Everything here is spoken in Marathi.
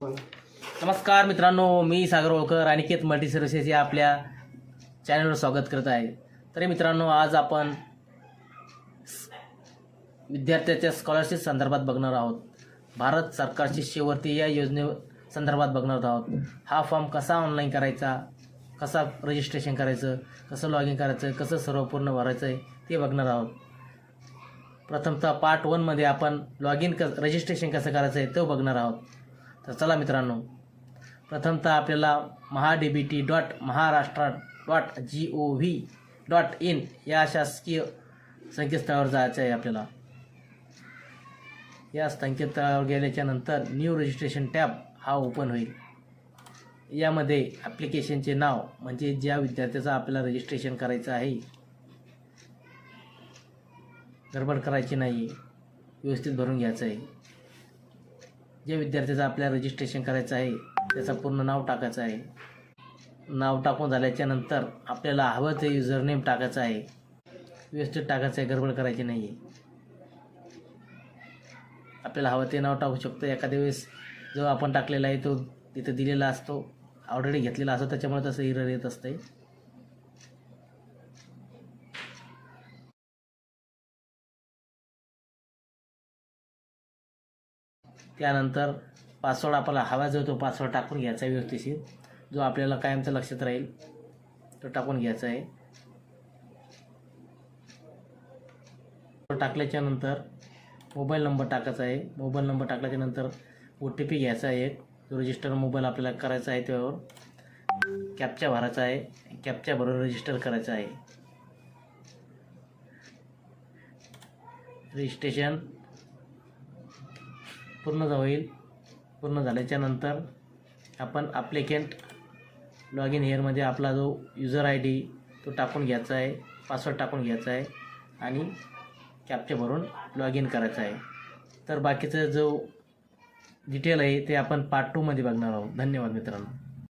नमस्कार मित्रांनो, मी सागर होळकर अनिकेत मल्टी सर्व्हिसेस या आपल्या चॅनलवर स्वागत करत आहे. तरी मित्रांनो, आज आपण विद्यार्थ्याच्या स्कॉलरशिप संदर्भात बघणार आहोत. भारत सरकारची शिष्यवृत्ती या योजने संदर्भात बघणार आहोत. हा फॉर्म कसा ऑनलाईन करायचा, कसा रजिस्ट्रेशन करायचं, कसं लॉग इन करायचं, कसं सर्व पूर्ण भरायचं आहे ते बघणार आहोत. प्रथमतः पार्ट 1मध्ये आपण लॉग इन रजिस्ट्रेशन कसं करायचं आहे तो बघणार आहोत. तर चला मित्रांनो, प्रथमतः आपल्याला महाDBT.महाराष्ट्र.gov.in या शासकीय संकेतस्थळावर जायचं आहे. आपल्याला या संकेतस्थळावर गेल्याच्या नंतर न्यू रजिस्ट्रेशन टॅब हा ओपन होईल. यामध्ये ॲप्लिकेशनचे नाव म्हणजे ज्या विद्यार्थ्याचं आपल्याला रजिस्ट्रेशन करायचं आहे, गडबड करायची नाही, व्यवस्थित भरून घ्यायचं आहे. जे विद्यार्थ्याचं आपल्याला रजिस्ट्रेशन करायचं आहे त्याचं पूर्ण नाव टाकायचं आहे. नाव टाकून झाल्याच्या नंतर आपल्याला हवं ते युजर नेम टाकायचं आहे. व्यवस्थित टाकायचं आहे, गडबड करायची नाही आहे. आपल्याला हवं ते नाव टाकू शकतो. एखाद्या वेळेस जो आपण टाकलेला आहे तो तिथं दिलेला असतो, ऑलरेडी घेतलेला असतो, त्याच्यामुळे तसं एरर येत असते. त्यानंतर पासवर्ड आपल्याला हवा जो तो पासवर्ड टाकून घ्यायचा आहे व्यवस्थित, जो आपल्याला कायमचं लक्षात राहील तो टाकून घ्यायचा आहे. टाकल्याच्या नंतर मोबाईल नंबर टाकायचा आहे. मोबाईल नंबर टाकल्याच्या नंतर OTP घ्यायचा आहे. एक जो रजिस्टर मोबाईल आपल्याला करायचा आहे त्यावर कॅप्चा भरायचा आहे. कॅप्चा भरून रजिस्टर करायचं आहे. रजिस्ट्रेशन पूर्ण होईल. पूर्ण झाल्याच्या नंतर आपण ॲप्लिकेंट लॉग इन हेअरमध्ये आपला जो युजर ID तो टाकून घ्यायचा आहे, पासवर्ड टाकून घ्यायचा आहे आणि कॅप्चा भरून लॉग इन करायचा आहे. तर बाकीचं जो डिटेल आहे ते आपण पार्ट 2मध्ये बघणार आहोत. धन्यवाद मित्रांनो.